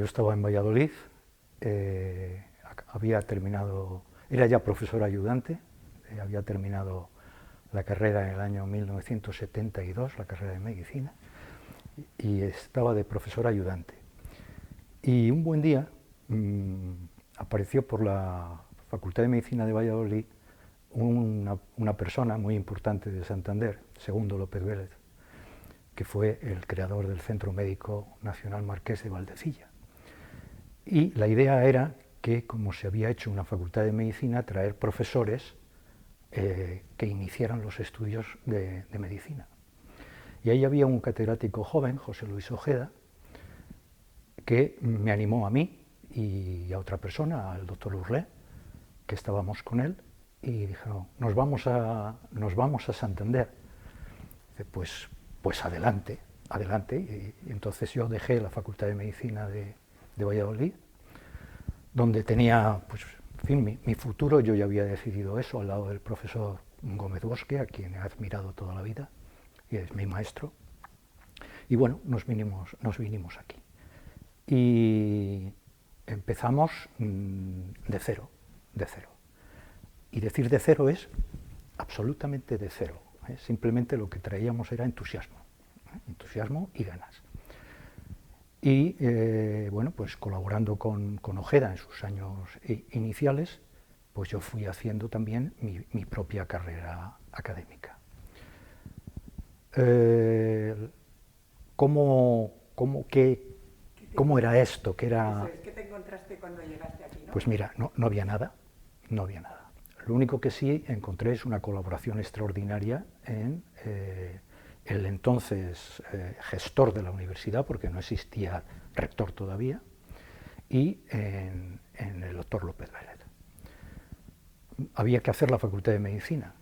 yo estaba en Valladolid, había terminado, era ya profesor ayudante, había terminado la carrera en el año 1972, la carrera de medicina, y estaba de profesor ayudante. Y un buen día apareció por la Facultad de Medicina de Valladolid una persona muy importante de Santander, Segundo López Vélez, que fue el creador del Centro Médico Nacional Marqués de Valdecilla. Y la idea era que, como se había hecho una facultad de medicina, traer profesores que iniciaran los estudios de medicina. Y ahí había un catedrático joven, José Luis Ojeda, que me animó a mí y a otra persona, al doctor Urlé, que estábamos con él, y dijeron, nos vamos a Santander. Dice, pues adelante, adelante. Y entonces yo dejé la Facultad de Medicina de Valladolid, donde tenía, pues, en fin, mi futuro. Yo ya había decidido eso al lado del profesor Gómez Bosque, a quien he admirado toda la vida, y es mi maestro. Y bueno, nos vinimos aquí. Y empezamos de cero. Y decir de cero es absolutamente de cero. Simplemente lo que traíamos era entusiasmo y ganas. Y bueno, pues colaborando con Ojeda en sus años iniciales, pues yo fui haciendo también mi propia carrera académica. ¿Cómo era esto? ¿Qué te encontraste cuando llegaste aquí, ¿no? Pues mira, no había nada. Lo único que sí encontré es una colaboración extraordinaria en el entonces gestor de la universidad, porque no existía rector todavía, y en el doctor López Vélez. Había que hacer la Facultad de Medicina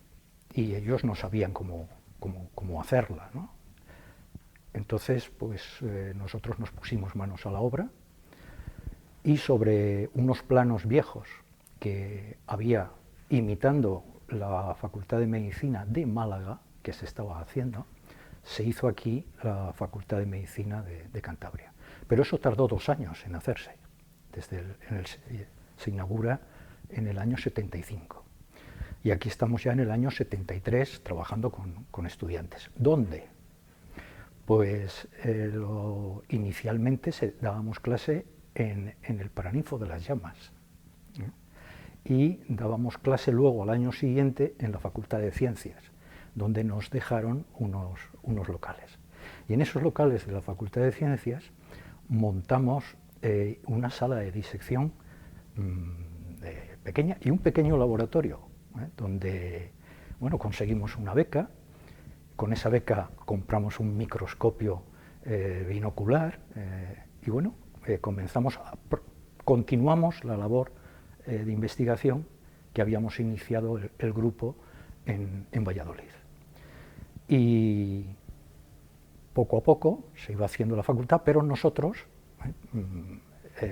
y ellos no sabían cómo hacerla, ¿no? Entonces, pues nosotros nos pusimos manos a la obra y sobre unos planos viejos que había imitando la Facultad de Medicina de Málaga, que se estaba haciendo, se hizo aquí la Facultad de Medicina de Cantabria. Pero eso tardó 2 años en hacerse. Se inaugura en el año 75. Y aquí estamos ya en el año 73 trabajando con estudiantes. ¿Dónde? Pues inicialmente dábamos clase en el Paraninfo de las Llamas. Y dábamos clase luego al año siguiente en la Facultad de Ciencias, donde nos dejaron unos locales. Y en esos locales de la Facultad de Ciencias montamos una sala de disección pequeña y un pequeño laboratorio, donde bueno, conseguimos una beca. Con esa beca compramos un microscopio binocular y bueno, continuamos la labor de investigación que habíamos iniciado el grupo en Valladolid. Y poco a poco se iba haciendo la facultad, pero nosotros,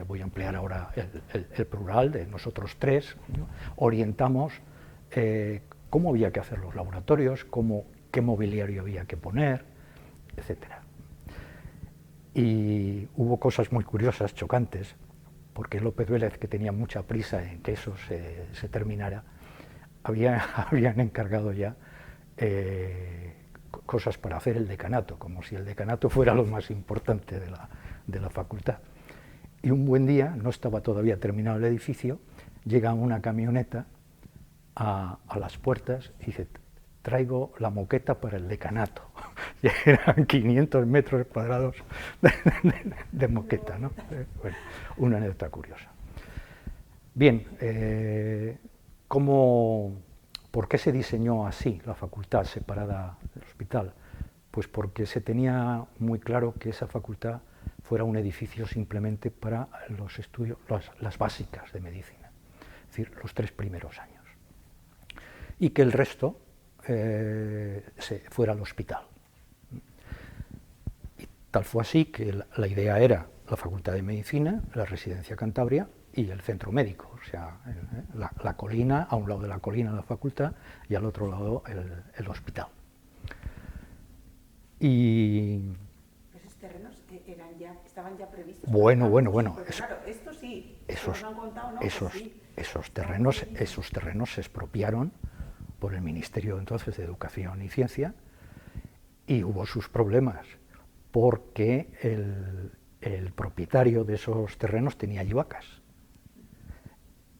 voy a emplear ahora el plural de nosotros tres, ¿no? Orientamos cómo había que hacer los laboratorios, qué mobiliario había que poner, etcétera. Y hubo cosas muy curiosas, chocantes, porque López Vélez, que tenía mucha prisa en que eso se terminara, habían encargado ya cosas para hacer el decanato, como si el decanato fuera lo más importante de la facultad. Y un buen día, no estaba todavía terminado el edificio, llega una camioneta a las puertas y dice, traigo la moqueta para el decanato. Y eran 500 metros cuadrados de moqueta, ¿no? Bueno, una anécdota curiosa. Bien, ¿por qué se diseñó así la facultad separada del hospital? Pues porque se tenía muy claro que esa facultad fuera un edificio simplemente para los estudios, las básicas de medicina, es decir, los 3 primeros años. Y que el resto fuera al hospital. Y tal fue así que la idea era la Facultad de Medicina, la Residencia Cantabria y el centro médico, o sea, la colina, a un lado de la colina la facultad y al otro lado el hospital. Y ¿Esos terrenos estaban ya previstos. Bueno. Porque, claro, esto sí, esos, nos han contado, ¿no? esos, Pues sí. esos terrenos se expropiaron por el Ministerio entonces de Educación y Ciencia y hubo sus problemas porque el propietario de esos terrenos tenía allí vacas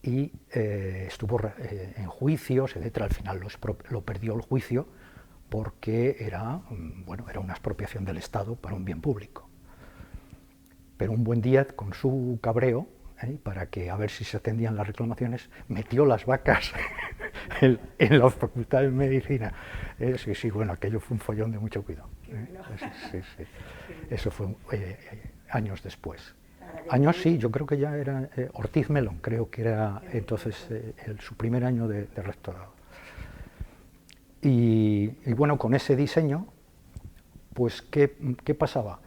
y estuvo en juicios, etcétera. Al final lo perdió el juicio porque era una expropiación del Estado para un bien público. Pero un buen día, con su cabreo, para que a ver si se atendían las reclamaciones, metió las vacas en la Facultad de Medicina. Sí, bueno, aquello fue un follón de mucho cuidado. Sí. Eso fue años después. Años sí, yo creo que ya era Ortiz Melón, creo que era entonces su primer año de rectorado. Y bueno, con ese diseño, pues ¿qué pasaba?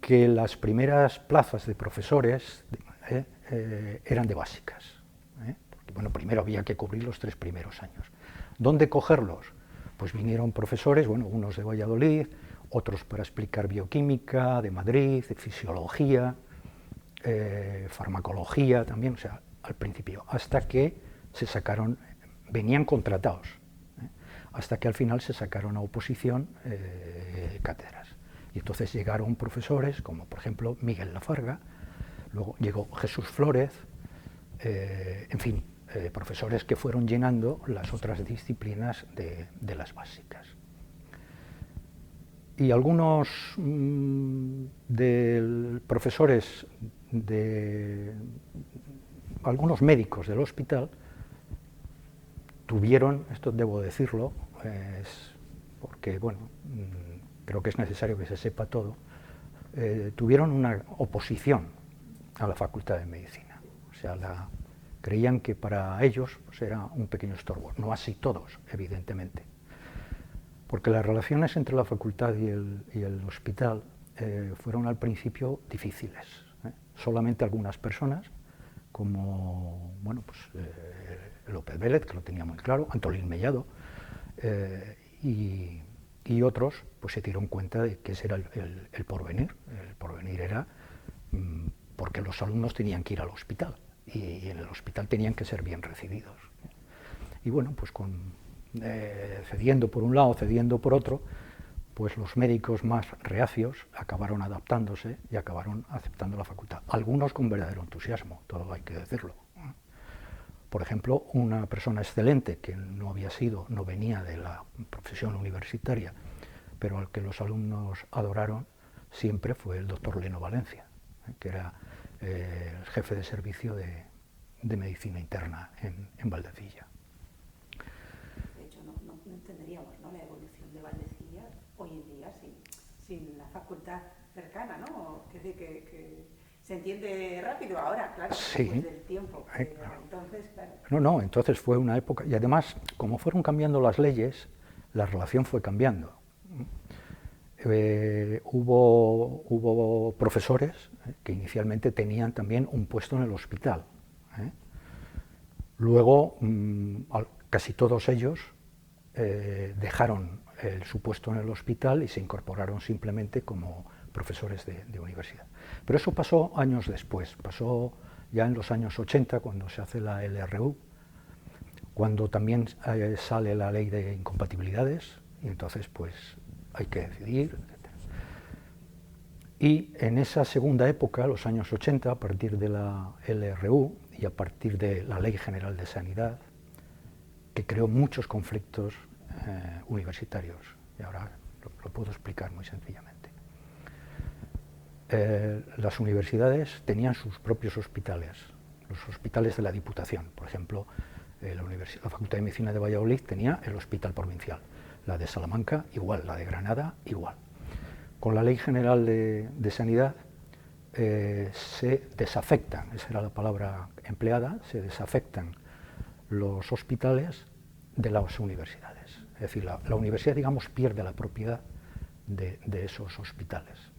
Que las primeras plazas de profesores eran de básicas. Porque, bueno, primero había que cubrir los 3 primeros años. ¿Dónde cogerlos? Pues vinieron profesores, bueno, unos de Valladolid, otros para explicar bioquímica, de Madrid, de fisiología, farmacología también, o sea, al principio, hasta que se sacaron, venían contratados, hasta que al final se sacaron a oposición cátedras. Y entonces llegaron profesores como, por ejemplo, Miguel Lafarga, luego llegó Jesús Flórez, en fin, profesores que fueron llenando las otras disciplinas de las básicas. Y algunos profesores, algunos médicos del hospital tuvieron, esto debo decirlo, porque, bueno, creo que es necesario que se sepa todo, tuvieron una oposición a la Facultad de Medicina. O sea, creían que para ellos pues, era un pequeño estorbo. No así todos, evidentemente. Porque las relaciones entre la facultad y el hospital fueron al principio difíciles. Solamente algunas personas, como bueno, pues, López Vélez, que lo tenía muy claro, Antolín Mellado, y otros pues se dieron cuenta de que ese era el porvenir. El porvenir era porque los alumnos tenían que ir al hospital y en el hospital tenían que ser bien recibidos. Y bueno, pues cediendo por un lado, cediendo por otro, pues los médicos más reacios acabaron adaptándose y acabaron aceptando la facultad. Algunos con verdadero entusiasmo, todo hay que decirlo. Por ejemplo, una persona excelente que no venía de la profesión universitaria, pero al que los alumnos adoraron siempre fue el doctor Leno Valencia, que era el jefe de servicio de medicina interna en Valdecilla. De hecho, no entenderíamos, ¿no?, la evolución de Valdecilla hoy en día sin la facultad cercana, ¿no? Que se entiende rápido ahora, claro, sí, después del tiempo. Claro. Entonces, claro. No, entonces fue una época, y además, como fueron cambiando las leyes, la relación fue cambiando. Hubo profesores que inicialmente tenían también un puesto en el hospital. Luego, casi todos ellos dejaron su puesto en el hospital y se incorporaron simplemente como profesores de universidad. Pero eso pasó años después, pasó ya en los años 80, cuando se hace la LRU, cuando también sale la ley de incompatibilidades, y entonces pues hay que decidir, etc. Y en esa segunda época, los años 80, a partir de la LRU y a partir de la Ley General de Sanidad, que creó muchos conflictos universitarios, y ahora lo puedo explicar muy sencillamente. Las universidades tenían sus propios hospitales, los hospitales de la Diputación. Por ejemplo, la Facultad de Medicina de Valladolid tenía el Hospital Provincial, la de Salamanca igual, la de Granada igual. Con la Ley General de Sanidad se desafectan, esa era la palabra empleada, se desafectan los hospitales de las universidades. Es decir, la universidad, digamos, pierde la propiedad de esos hospitales.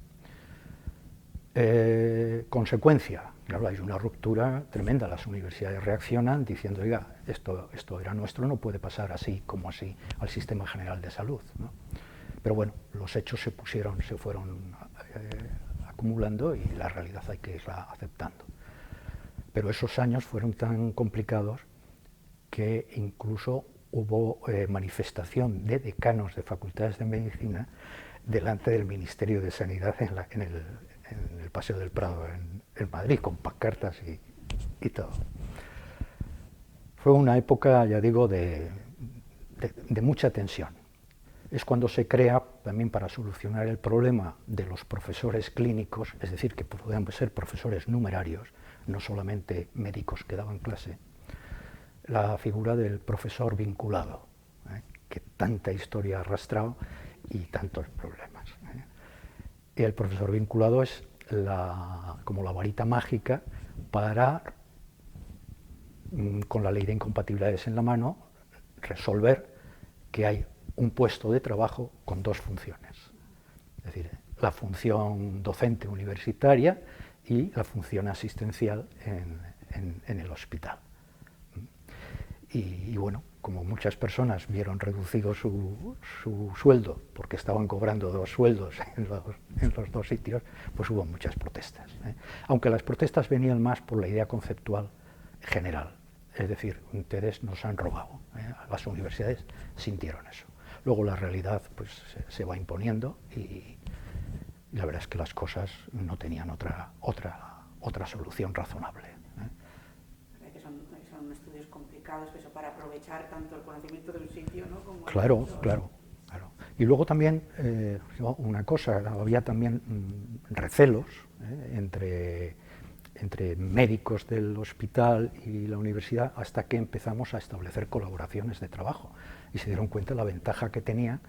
Consecuencia, claro, hay una ruptura tremenda, las universidades reaccionan diciendo, oiga, esto era nuestro, no puede pasar así como así al sistema general de salud, ¿no? Pero bueno, los hechos se fueron acumulando y la realidad hay que irla aceptando. Pero esos años fueron tan complicados que incluso hubo manifestación de decanos de facultades de medicina delante del Ministerio de Sanidad en el Paseo del Prado, en Madrid, con pancartas y todo. Fue una época, ya digo, de mucha tensión. Es cuando se crea, también para solucionar el problema de los profesores clínicos, es decir, que podían ser profesores numerarios, no solamente médicos que daban clase, la figura del profesor vinculado, que tanta historia ha arrastrado y tantos problemas. Y el profesor vinculado es como la varita mágica para, con la ley de incompatibilidades en la mano, resolver que hay un puesto de trabajo con dos funciones. Es decir, la función docente universitaria y la función asistencial en el hospital. Y bueno, como muchas personas vieron reducido su sueldo, porque estaban cobrando dos sueldos en los dos sitios, pues hubo muchas protestas. Aunque las protestas venían más por la idea conceptual general, es decir, ustedes nos han robado. Las universidades sintieron eso. Luego la realidad pues se va imponiendo y la verdad es que las cosas no tenían otra solución razonable. Son estudios complicados, eso, para aprovechar tanto el conocimiento de un sitio, ¿no? Como claro. Y luego también, una cosa, había también recelos entre médicos del hospital y la universidad hasta que empezamos a establecer colaboraciones de trabajo y se dieron cuenta de la ventaja que tenía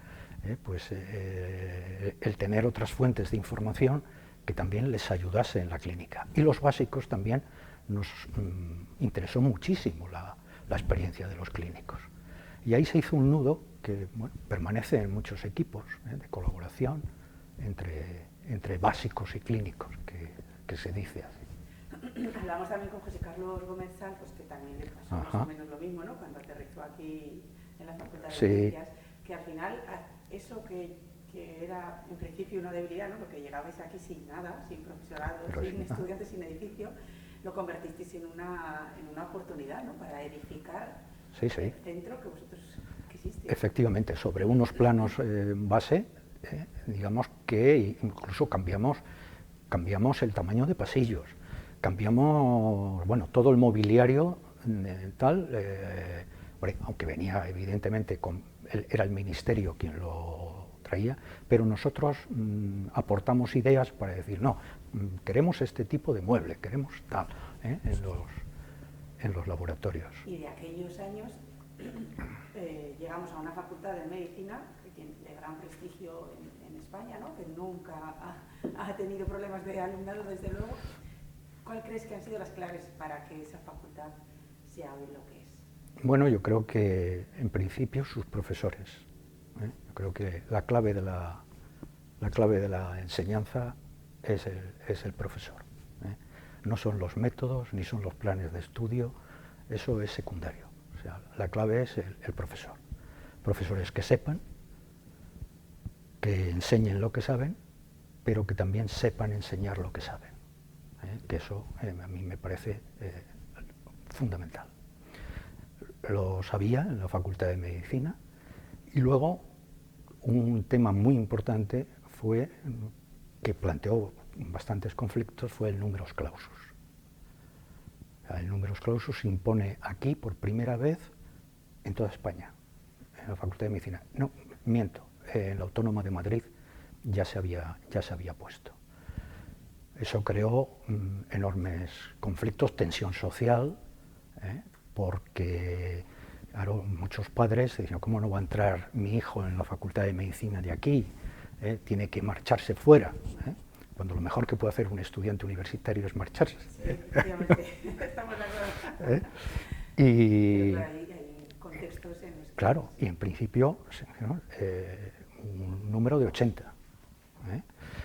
el tener otras fuentes de información que también les ayudase en la clínica. Y los básicos también nos interesó muchísimo la experiencia de los clínicos. Y ahí se hizo un nudo que permanece en muchos equipos de colaboración entre básicos y clínicos, que se dice así. Hablamos también con José Carlos Gómez Sal, pues que también le pasó más o menos lo mismo, ¿no? Cuando aterrizó aquí en la Facultad de Ciencias, que al final eso que era en principio una debilidad, ¿no? Porque llegabais aquí sin nada, sin profesorado, sin estudiantes, sin edificio, lo convertisteis en una oportunidad, ¿no? Para edificar el centro que vosotros quisisteis. Efectivamente, sobre unos planos base, digamos que incluso cambiamos el tamaño de pasillos, cambiamos todo el mobiliario tal, aunque venía evidentemente, era el ministerio quien lo traía, pero nosotros aportamos ideas para decir, no, queremos este tipo de mueble, queremos tal, en los laboratorios. Y de aquellos años llegamos a una facultad de medicina que tiene de gran prestigio en España, ¿no? Que nunca ha tenido problemas de alumnado, desde luego. ¿Cuál crees que han sido las claves para que esa facultad sea hoy lo que es? Bueno, yo creo que en principio sus profesores. Yo creo que la clave de la enseñanza es el profesor. No son los métodos ni son los planes de estudio, eso es secundario. O sea, la clave es el profesor. Profesores que sepan, que enseñen lo que saben, pero que también sepan enseñar lo que saben. Que eso a mí me parece fundamental. Lo sabía en la Facultad de Medicina y luego un tema muy importante fue, que planteó bastantes conflictos, fue el numerus clausus. El numerus clausus se impone aquí por primera vez en toda España, en la Facultad de Medicina. No, miento, en la Autónoma de Madrid ya se había puesto. Eso creó enormes conflictos, tensión social, porque claro, muchos padres decían, ¿cómo no va a entrar mi hijo en la Facultad de Medicina de aquí? Tiene que marcharse fuera, cuando lo mejor que puede hacer un estudiante universitario es marcharse. Sí, efectivamente, estamos de acuerdo. Y pero hay contextos en los que... Claro, y en principio un número de 80.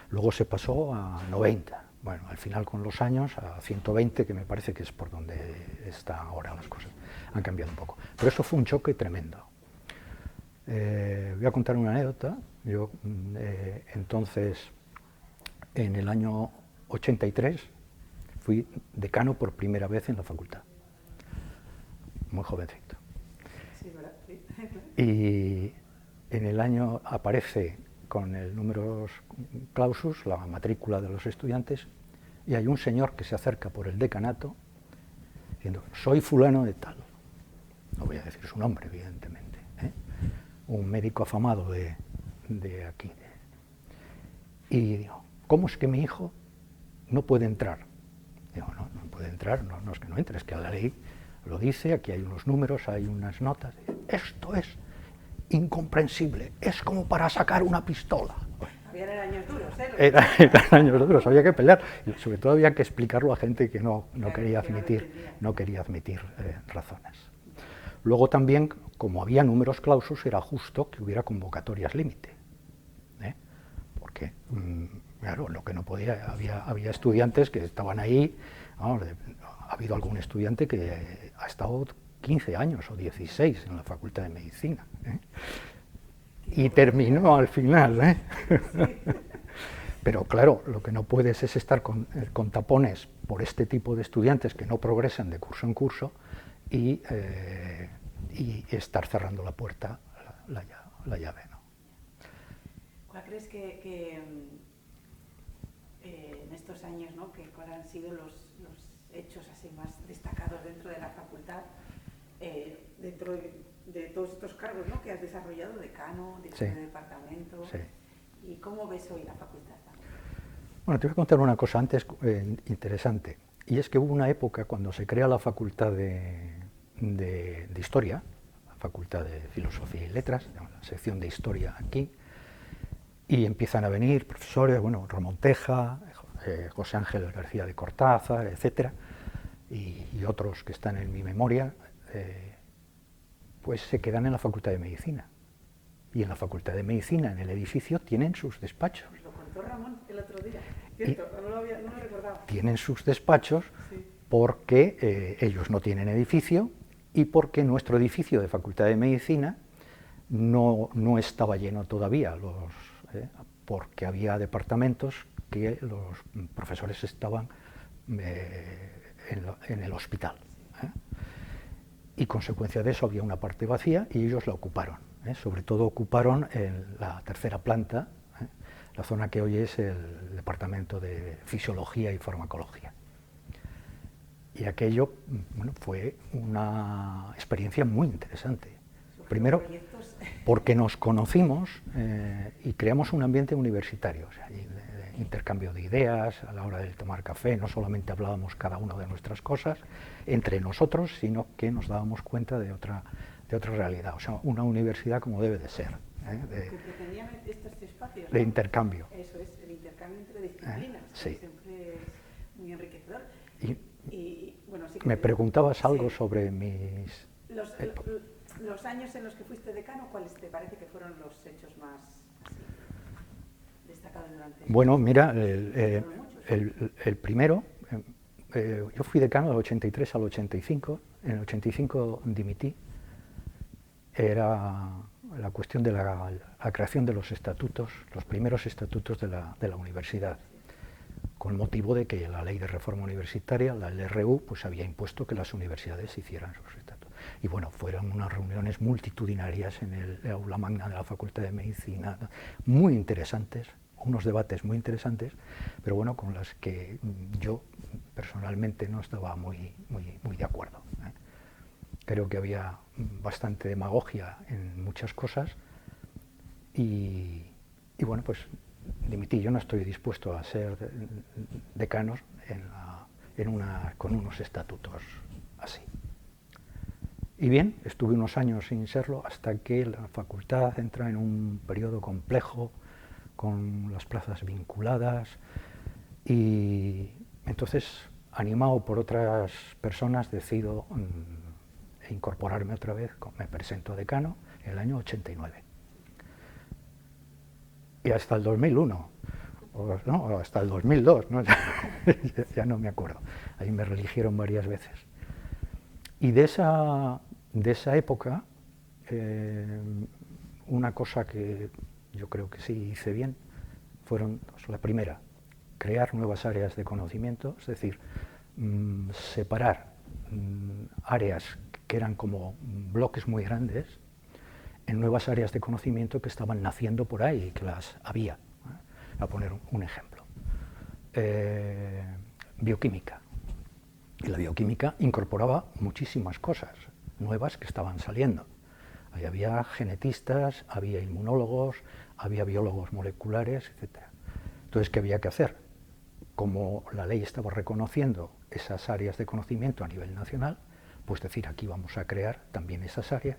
Luego se pasó a 90. Bueno, al final con los años a 120, que me parece que es por donde están ahora las cosas. Han cambiado un poco. Pero eso fue un choque tremendo. Voy a contar una anécdota. Yo entonces, en el año 83 fui decano por primera vez en la facultad, muy jovencito. Sí, ¿verdad? Sí. Y en el año aparece con el numerus clausus la matrícula de los estudiantes y hay un señor que se acerca por el decanato diciendo, soy fulano de tal, no voy a decir su nombre evidentemente, un médico afamado de aquí. Y digo, ¿cómo es que mi hijo no puede entrar? Digo, no puede entrar, no es que no entre, es que la ley lo dice, aquí hay unos números, hay unas notas. Esto es incomprensible, es como para sacar una pistola. Habían años duros, ¿eh? Eran años duros, había que pelear, y sobre todo había que explicarlo a gente que no quería admitir razones. Luego también, como había números clausus, era justo que hubiera convocatorias límite, porque, claro, lo que no podía, había estudiantes que estaban ahí, vamos, ha habido algún estudiante que ha estado 15 años o 16 en la Facultad de Medicina, y terminó al final, Pero claro, lo que no puedes es estar con tapones por este tipo de estudiantes que no progresan de curso en curso y estar cerrando la puerta, la llave, ¿no? ¿Cuál crees que en estos años, ¿no? cuáles han sido los hechos así más destacados dentro de la facultad, dentro de todos estos cargos, ¿no? que has desarrollado, decano, director de departamento? Sí. ¿Y cómo ves hoy la facultad también? Bueno, te voy a contar una cosa antes interesante, y es que hubo una época cuando se crea la Facultad de Historia, la Facultad de Filosofía y Letras, la sección de Historia aquí, y empiezan a venir profesores, bueno, Ramón Teja, José Ángel García de Cortázar, etcétera, y otros que están en mi memoria, pues se quedan en la Facultad de Medicina. Y en la Facultad de Medicina, en el edificio, tienen sus despachos. Lo contó Ramón el otro día, ¿cierto? No lo recordaba. Tienen sus despachos, sí, porque ellos no tienen edificio y porque nuestro edificio de Facultad de Medicina no estaba lleno todavía, porque había departamentos que los profesores estaban en el hospital. Y consecuencia de eso había una parte vacía y ellos la ocuparon. Sobre todo ocuparon en la tercera planta, la zona que hoy es el departamento de Fisiología y Farmacología. Y aquello, bueno, fue una experiencia muy interesante. Primero, porque nos conocimos y creamos un ambiente universitario, o sea, de intercambio de ideas, a la hora de tomar café, no solamente hablábamos cada uno de nuestras cosas entre nosotros, sino que nos dábamos cuenta de otra realidad, o sea, una universidad como debe de ser. Que pretendían estos espacios, de ¿no? intercambio. Eso es, el intercambio entre disciplinas, sí. Que siempre es muy enriquecedor. Y bueno, sí que me preguntabas algo sí. sobre mis... Los años en los que fuiste decano, ¿cuáles te parece que fueron los hechos más así, destacados durante? Bueno, mira, el primero, yo fui decano del 83 al 85, en el 85 dimití, era la cuestión de la creación de los estatutos, los primeros estatutos de la universidad, con motivo de que la ley de reforma universitaria, la LRU, pues había impuesto que las universidades hicieran sus estatutos. Y bueno, fueron unas reuniones multitudinarias en el aula magna de la Facultad de Medicina, muy interesantes, unos debates muy interesantes, pero bueno, con las que yo personalmente no estaba muy de acuerdo. Creo que había bastante demagogia en muchas cosas y bueno, pues dimití. Yo no estoy dispuesto a ser decano con unos estatutos así. Y bien, estuve unos años sin serlo hasta que la facultad entra en un periodo complejo con las plazas vinculadas y entonces, animado por otras personas, decido incorporarme otra vez, me presento a decano en el año 89. Y hasta el 2001, no, hasta el 2002, ¿no? ya no me acuerdo, ahí me reeligieron varias veces. Y de esa época, una cosa que yo creo que sí hice bien, fueron la primera, crear nuevas áreas de conocimiento, es decir, separar áreas que eran como bloques muy grandes en nuevas áreas de conocimiento que estaban naciendo por ahí y que las había. Voy a poner un ejemplo. Bioquímica. Y la bioquímica incorporaba muchísimas cosas nuevas que estaban saliendo. Ahí había genetistas, había inmunólogos, había biólogos moleculares, etc. Entonces, ¿qué había que hacer? Como la ley estaba reconociendo esas áreas de conocimiento a nivel nacional, pues decir, aquí vamos a crear también esas áreas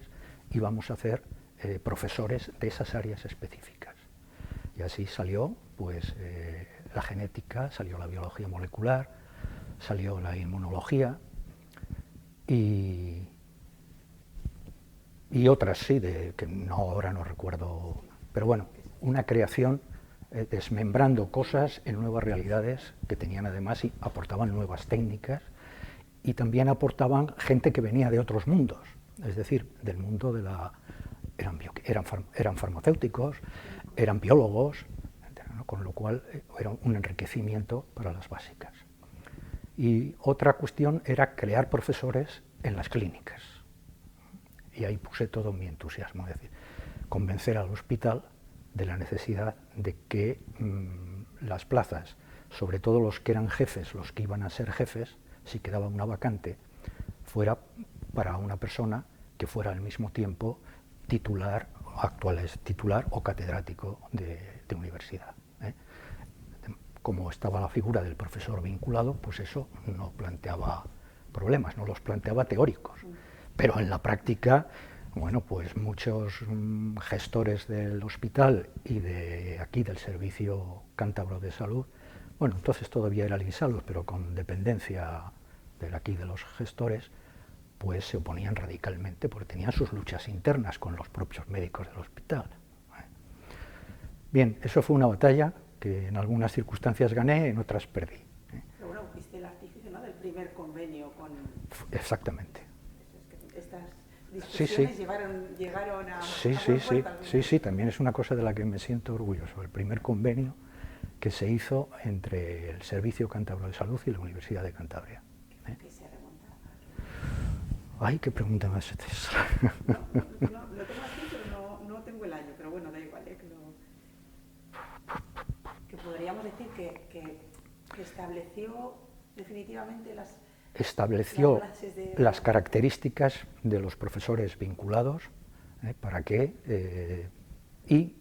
y vamos a hacer profesores de esas áreas específicas. Y así salió pues, la genética, salió la biología molecular, salió la inmunología y otras, sí, que no, ahora no recuerdo, pero bueno, una creación desmembrando cosas en nuevas realidades que tenían además y aportaban nuevas técnicas y también aportaban gente que venía de otros mundos, es decir, del mundo de la... eran farmacéuticos, eran biólogos, ¿no? Con lo cual era un enriquecimiento para las básicas. Y otra cuestión era crear profesores en las clínicas. Y ahí puse todo mi entusiasmo, es decir, convencer al hospital de la necesidad de que las plazas, sobre todo los que eran jefes, los que iban a ser jefes, si quedaba una vacante, fuera para una persona que fuera al mismo tiempo titular o catedrático de universidad. Como estaba la figura del profesor vinculado, pues eso no planteaba problemas, no los planteaba teóricos. Pero en la práctica, bueno, pues muchos gestores del hospital y de aquí del Servicio Cántabro de Salud, bueno, entonces todavía era el INSALUD, pero con dependencia de aquí de los gestores, pues se oponían radicalmente porque tenían sus luchas internas con los propios médicos del hospital. Bien, eso fue una batalla que en algunas circunstancias gané, en otras perdí. Pero bueno, viste el artífice, ¿no?, del primer convenio con... Exactamente. Estas discusiones llegaron a... Sí, también es una cosa de la que me siento orgulloso, el primer convenio que se hizo entre el Servicio Cántabro de Salud y la Universidad de Cantabria. ¿Qué se remonta? Ay, qué pregunta más es esa. No, lo tengo aquí, pero no tengo el año, pero bueno, da igual, que podríamos decir que estableció definitivamente las características de los profesores vinculados, para qué, y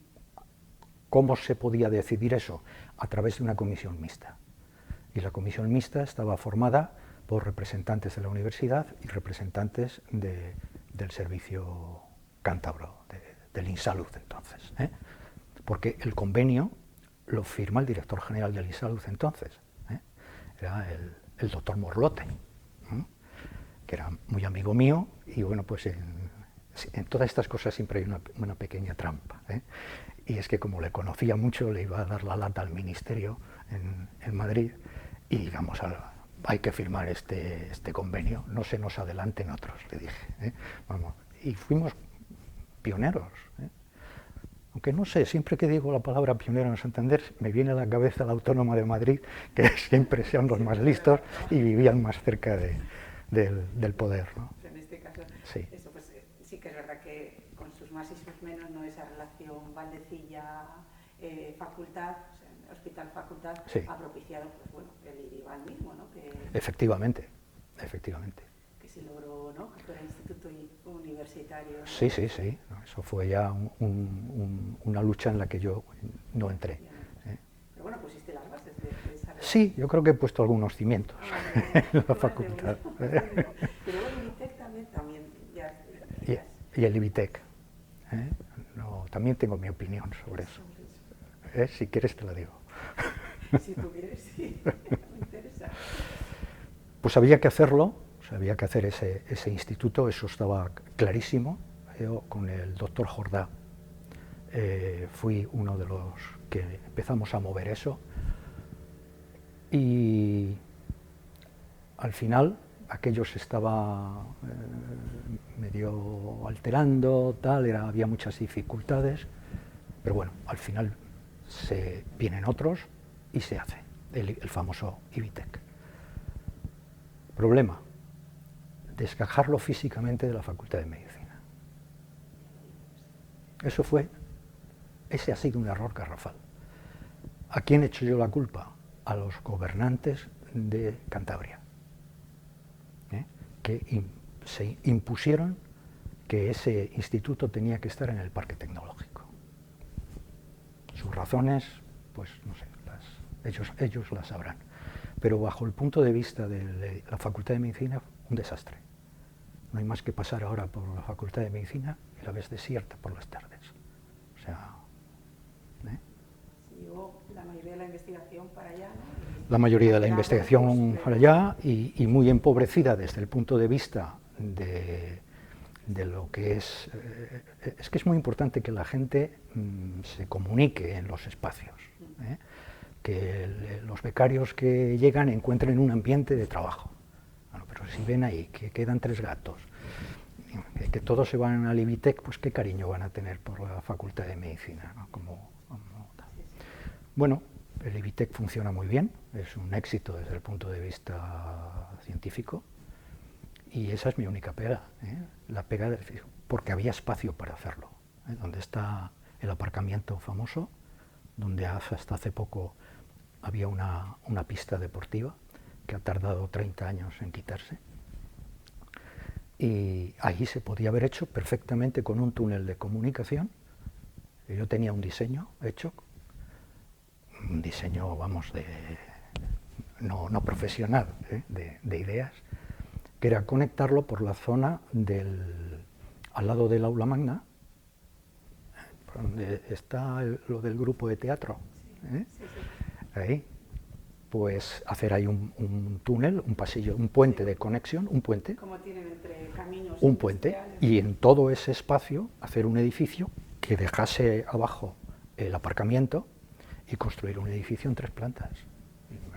cómo se podía decidir eso, a través de una comisión mixta. Y la comisión mixta estaba formada por representantes de la universidad y representantes del servicio cántabro, del INSALUD entonces, porque el convenio lo firma el director general del INSALUD entonces, era el doctor Morlote, que era muy amigo mío, y bueno, pues en todas estas cosas siempre hay una pequeña trampa, y es que como le conocía mucho, le iba a dar la lata al ministerio en Madrid, y digamos, hay que firmar este convenio, no se nos adelanten otros, le dije. Vamos, y fuimos pioneros. Aunque no sé, siempre que digo la palabra pionero en Santander, me viene a la cabeza la Autónoma de Madrid, que siempre sean los más listos y vivían más cerca del poder, ¿no? En este caso, sí. Eso, pues, sí que es verdad que con sus más y sus menos, ¿no?, esa relación Valdecilla-facultad, o sea, hospital-facultad, sí, ha propiciado, pues bueno, el ir y va al mismo, ¿no? Efectivamente. Que se logró, ¿no?, que fuera instituto universitario, ¿no? Sí, eso fue ya una lucha en la que yo no entré. Pero bueno, pusiste las bases de esa... Sí, yo creo que he puesto algunos cimientos en la facultad. Pero el IBITEC también ya... Y el IBITEC. No, también tengo mi opinión sobre eso. Si quieres te la digo. Si tú quieres, sí, me interesa. Pues había que hacerlo, había que hacer ese instituto, eso estaba clarísimo. Yo con el doctor Jordá fui uno de los que empezamos a mover eso, y al final aquello se estaba medio alterando, había muchas dificultades, pero bueno, al final vienen otros y se hace. el famoso Ibitec. Problema, desgajarlo físicamente de la Facultad de Medicina. Ese ha sido un error garrafal. ¿A quién he hecho yo la culpa? A los gobernantes de Cantabria, que se impusieron que ese instituto tenía que estar en el Parque Tecnológico. Sus razones, pues no sé, ellos las sabrán. Pero bajo el punto de vista de la Facultad de Medicina, un desastre. No hay más que pasar ahora por la Facultad de Medicina y la ves desierta por las tardes. O sea... Se llevó la mayoría de la investigación para allá, ¿no? La mayoría de la investigación para allá y muy empobrecida desde el punto de vista de lo que es... Es que es muy importante que la gente se comunique en los espacios, que los becarios que llegan encuentren un ambiente de trabajo. Bueno, pero si ven ahí que quedan 3 gatos, que todos se van al Ibitec, pues qué cariño van a tener por la Facultad de Medicina, ¿no? Bueno, el Ibitec funciona muy bien, es un éxito desde el punto de vista científico, y esa es mi única pega, la pega porque había espacio para hacerlo, donde está el aparcamiento famoso, donde hasta hace poco había una pista deportiva que ha tardado 30 años en quitarse, y ahí se podía haber hecho perfectamente con un túnel de comunicación. Yo tenía un diseño hecho, un diseño, vamos, no profesional, de ideas, que era conectarlo por la zona al lado del aula magna, donde está lo del grupo de teatro, ahí, pues hacer ahí un túnel, un pasillo, un puente de conexión, un puente, como tienen entre caminos, un puente, y en todo ese espacio hacer un edificio que dejase abajo el aparcamiento y construir un edificio en 3 plantas.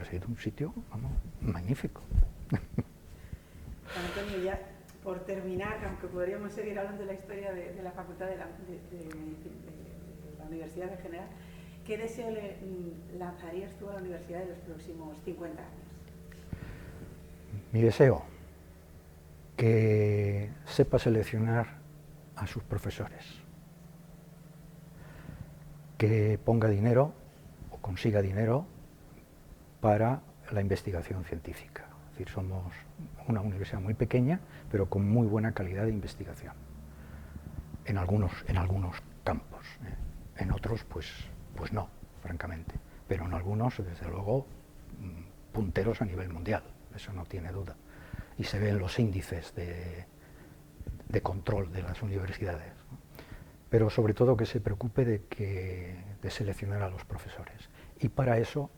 Ha sido un sitio, vamos, magnífico. Antonio, ya por terminar, aunque podríamos seguir hablando de la historia de la Facultad de la Universidad en general, ¿qué deseo le lanzarías tú a la universidad en los próximos 50 años? Mi deseo, que sepa seleccionar a sus profesores, que ponga dinero o consiga dinero para la investigación científica. Es decir, somos una universidad muy pequeña, pero con muy buena calidad de investigación, en algunos campos, en otros pues no, francamente, pero en algunos, desde luego, punteros a nivel mundial, eso no tiene duda, y se ven los índices de control de las universidades, ¿no? Pero sobre todo que se preocupe de seleccionar a los profesores, y para eso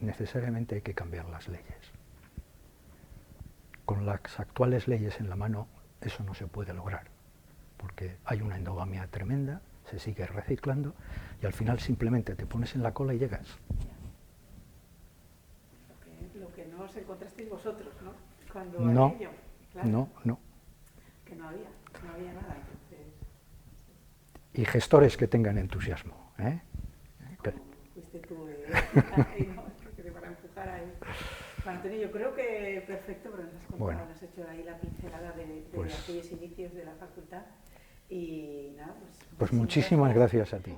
necesariamente hay que cambiar las leyes. Con las actuales leyes en la mano eso no se puede lograr, porque hay una endogamia tremenda, se sigue reciclando y al final simplemente te pones en la cola y llegas. Lo que no os encontrasteis vosotros, ¿no? Cuando No, aquello, claro, no. Que no había nada. Entonces, y gestores que tengan entusiasmo, fuiste tú ahí, ¿no? Para empujar ahí. Bueno, Antonio, yo creo que perfecto, pero nos has contado, Bueno, nos has hecho ahí la pincelada de pues, aquellos inicios de la facultad y nada, pues muchísimas gracias a ti.